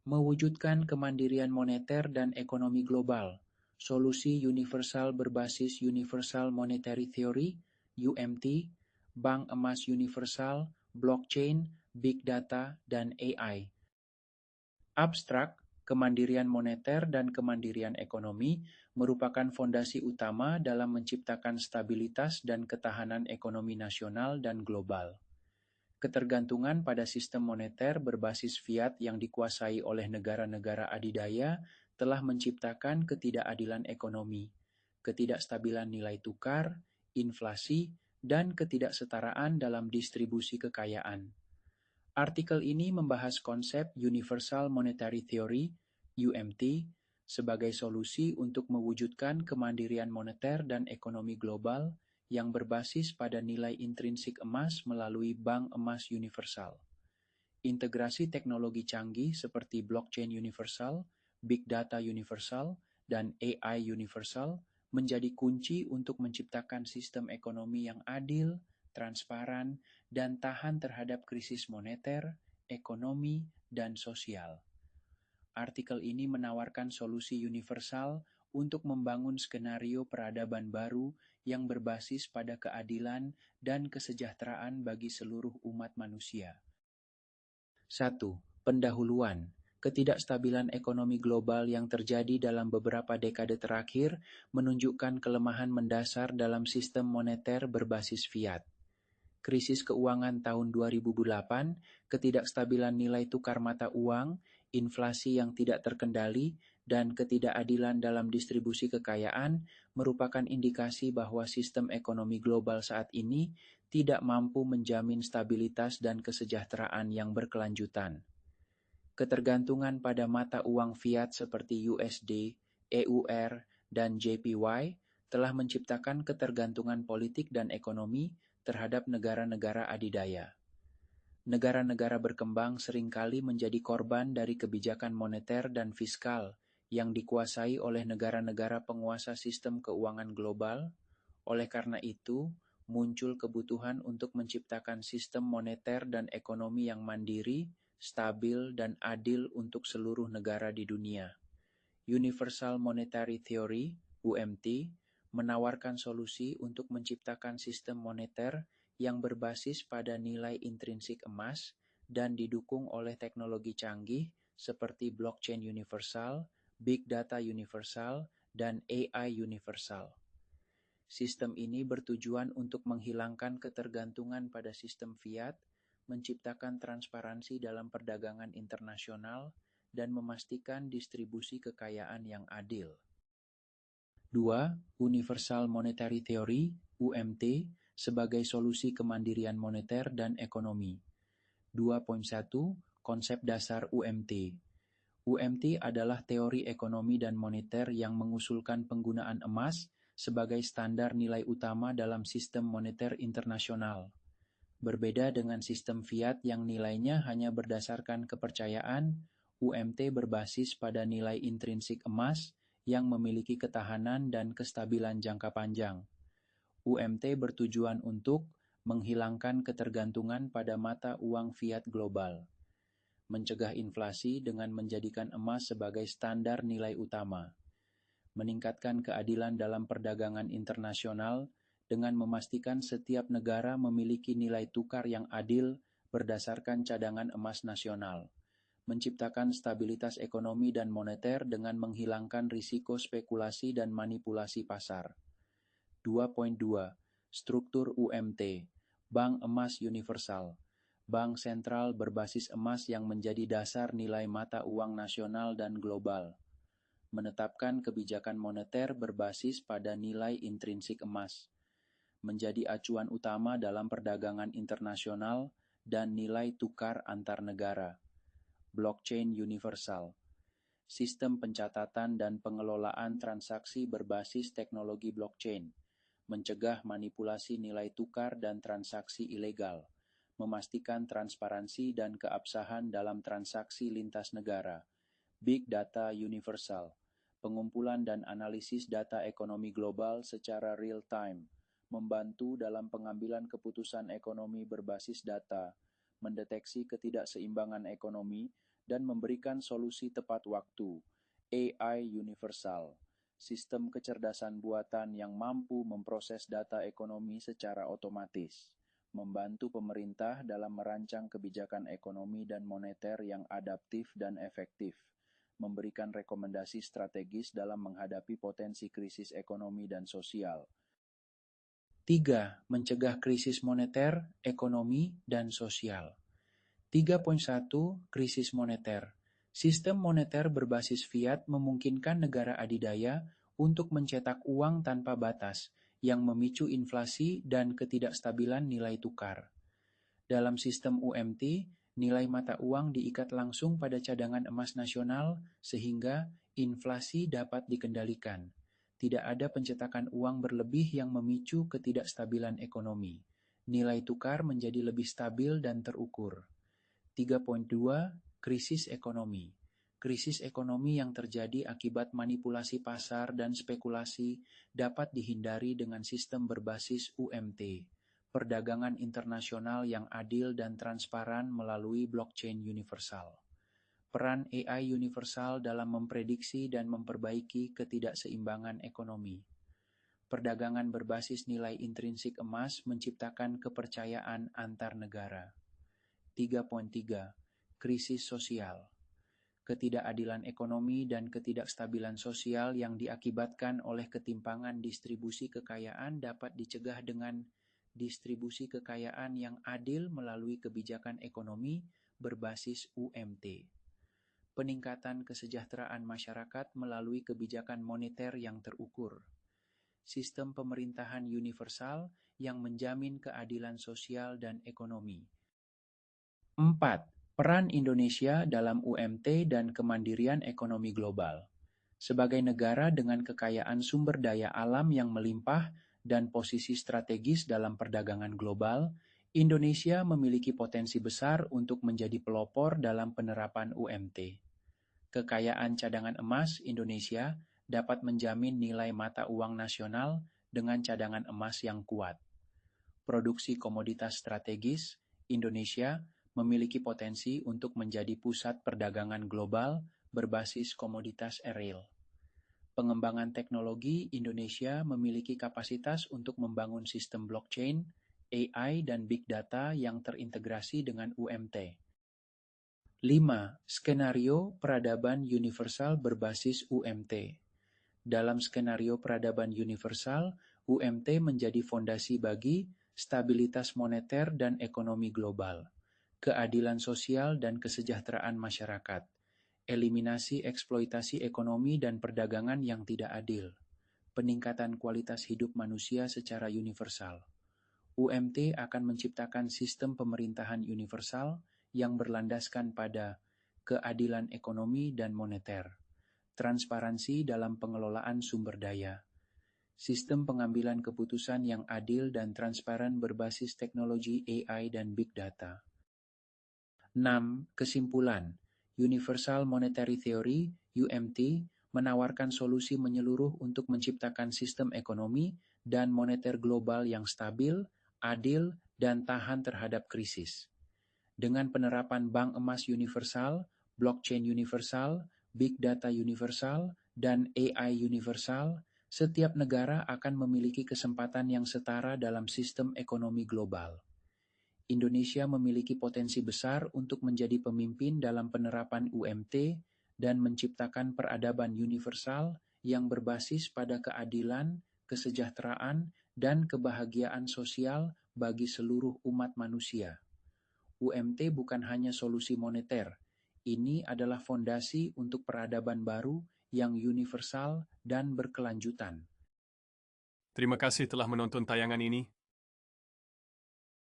Mewujudkan kemandirian moneter dan ekonomi global. Solusi universal berbasis Universal Monetary Theory, UMT, Bank Emas Universal, Blockchain, Big Data, dan AI. Abstrak, kemandirian moneter dan kemandirian ekonomi merupakan fondasi utama dalam menciptakan stabilitas dan ketahanan ekonomi nasional dan global. Ketergantungan pada sistem moneter berbasis fiat yang dikuasai oleh negara-negara adidaya telah menciptakan ketidakadilan ekonomi, ketidakstabilan nilai tukar, inflasi, dan ketidaksetaraan dalam distribusi kekayaan. Artikel ini membahas konsep Universal Monetary Theory, UMT, sebagai solusi untuk mewujudkan kemandirian moneter dan ekonomi global yang berbasis pada nilai intrinsik emas melalui Bank Emas Universal. Integrasi teknologi canggih seperti blockchain universal, big data universal, dan AI universal menjadi kunci untuk menciptakan sistem ekonomi yang adil, transparan, dan tahan terhadap krisis moneter, ekonomi, dan sosial. Artikel ini menawarkan solusi universal untuk membangun skenario peradaban baru yang berbasis pada keadilan dan kesejahteraan bagi seluruh umat manusia. 1. Pendahuluan. Ketidakstabilan ekonomi global yang terjadi dalam beberapa dekade terakhir menunjukkan kelemahan mendasar dalam sistem moneter berbasis fiat. Krisis keuangan tahun 2008, ketidakstabilan nilai tukar mata uang, inflasi yang tidak terkendali, dan ketidakadilan dalam distribusi kekayaan merupakan indikasi bahwa sistem ekonomi global saat ini tidak mampu menjamin stabilitas dan kesejahteraan yang berkelanjutan. Ketergantungan pada mata uang fiat seperti USD, EUR, dan JPY telah menciptakan ketergantungan politik dan ekonomi terhadap negara-negara adidaya. Negara-negara berkembang seringkali menjadi korban dari kebijakan moneter dan fiskal yang dikuasai oleh negara-negara penguasa sistem keuangan global. Oleh karena itu, muncul kebutuhan untuk menciptakan sistem moneter dan ekonomi yang mandiri, stabil, dan adil untuk seluruh negara di dunia. Universal Monetary Theory, UMT, menawarkan solusi untuk menciptakan sistem moneter yang berbasis pada nilai intrinsik emas dan didukung oleh teknologi canggih seperti blockchain universal, big data universal, dan AI universal. Sistem ini bertujuan untuk menghilangkan ketergantungan pada sistem fiat, menciptakan transparansi dalam perdagangan internasional, dan memastikan distribusi kekayaan yang adil. 2. Universal Monetary Theory, UMT, sebagai solusi kemandirian moneter dan ekonomi. 2.1 Konsep dasar UMT. UMT adalah teori ekonomi dan moneter yang mengusulkan penggunaan emas sebagai standar nilai utama dalam sistem moneter internasional. Berbeda dengan sistem fiat yang nilainya hanya berdasarkan kepercayaan, UMT berbasis pada nilai intrinsik emas yang memiliki ketahanan dan kestabilan jangka panjang. UMT bertujuan untuk menghilangkan ketergantungan pada mata uang fiat global, mencegah inflasi dengan menjadikan emas sebagai standar nilai utama, meningkatkan keadilan dalam perdagangan internasional dengan memastikan setiap negara memiliki nilai tukar yang adil berdasarkan cadangan emas nasional, menciptakan stabilitas ekonomi dan moneter dengan menghilangkan risiko spekulasi dan manipulasi pasar. 2.2 Struktur UMT. Bank Emas Universal. Bank sentral berbasis emas yang menjadi dasar nilai mata uang nasional dan global. Menetapkan kebijakan moneter berbasis pada nilai intrinsik emas. Menjadi acuan utama dalam perdagangan internasional dan nilai tukar antar negara. Blockchain universal. Sistem pencatatan dan pengelolaan transaksi berbasis teknologi blockchain, mencegah manipulasi nilai tukar dan transaksi ilegal, memastikan transparansi dan keabsahan dalam transaksi lintas negara. Big Data Universal, pengumpulan dan analisis data ekonomi global secara real-time, membantu dalam pengambilan keputusan ekonomi berbasis data, mendeteksi ketidakseimbangan ekonomi, dan memberikan solusi tepat waktu. AI universal, sistem kecerdasan buatan yang mampu memproses data ekonomi secara otomatis, membantu pemerintah dalam merancang kebijakan ekonomi dan moneter yang adaptif dan efektif, memberikan rekomendasi strategis dalam menghadapi potensi krisis ekonomi dan sosial. 3. Mencegah krisis moneter, ekonomi, dan sosial. 3.1 Krisis moneter. Sistem moneter berbasis fiat memungkinkan negara adidaya untuk mencetak uang tanpa batas yang memicu inflasi dan ketidakstabilan nilai tukar. Dalam sistem UMT, nilai mata uang diikat langsung pada cadangan emas nasional sehingga inflasi dapat dikendalikan. Tidak ada pencetakan uang berlebih yang memicu ketidakstabilan ekonomi. Nilai tukar menjadi lebih stabil dan terukur. 3.2 Krisis ekonomi. Krisis ekonomi yang terjadi akibat manipulasi pasar dan spekulasi dapat dihindari dengan sistem berbasis UMT, perdagangan internasional yang adil dan transparan melalui blockchain universal. Peran AI universal dalam memprediksi dan memperbaiki ketidakseimbangan ekonomi. Perdagangan berbasis nilai intrinsik emas menciptakan kepercayaan antar negara. 3.3 Krisis sosial. Ketidakadilan ekonomi dan ketidakstabilan sosial yang diakibatkan oleh ketimpangan distribusi kekayaan dapat dicegah dengan distribusi kekayaan yang adil melalui kebijakan ekonomi berbasis UMT. Peningkatan kesejahteraan masyarakat melalui kebijakan moneter yang terukur. Sistem pemerintahan universal yang menjamin keadilan sosial dan ekonomi. 4. Peran Indonesia dalam UMT dan kemandirian ekonomi global. Sebagai negara dengan kekayaan sumber daya alam yang melimpah dan posisi strategis dalam perdagangan global, Indonesia memiliki potensi besar untuk menjadi pelopor dalam penerapan UMT. Kekayaan cadangan emas Indonesia dapat menjamin nilai mata uang nasional dengan cadangan emas yang kuat. Produksi komoditas strategis, Indonesia memiliki potensi untuk menjadi pusat perdagangan global berbasis komoditas real. Pengembangan teknologi Indonesia memiliki kapasitas untuk membangun sistem blockchain, AI, dan big data yang terintegrasi dengan UMT. 5. Skenario peradaban universal berbasis UMT. Dalam skenario peradaban universal, UMT menjadi fondasi bagi stabilitas moneter dan ekonomi global, keadilan sosial dan kesejahteraan masyarakat, eliminasi eksploitasi ekonomi dan perdagangan yang tidak adil, peningkatan kualitas hidup manusia secara universal. UMT akan menciptakan sistem pemerintahan universal yang berlandaskan pada keadilan ekonomi dan moneter, transparansi dalam pengelolaan sumber daya, sistem pengambilan keputusan yang adil dan transparan berbasis teknologi AI dan big data. 6. Kesimpulan. Universal Monetary Theory, UMT, menawarkan solusi menyeluruh untuk menciptakan sistem ekonomi dan moneter global yang stabil, adil, dan tahan terhadap krisis. Dengan penerapan bank emas universal, blockchain universal, big data universal, dan AI universal, setiap negara akan memiliki kesempatan yang setara dalam sistem ekonomi global. Indonesia memiliki potensi besar untuk menjadi pemimpin dalam penerapan UMT dan menciptakan peradaban universal yang berbasis pada keadilan, kesejahteraan, dan kebahagiaan sosial bagi seluruh umat manusia. UMT bukan hanya solusi moneter, ini adalah fondasi untuk peradaban baru yang universal dan berkelanjutan. Terima kasih telah menonton tayangan ini.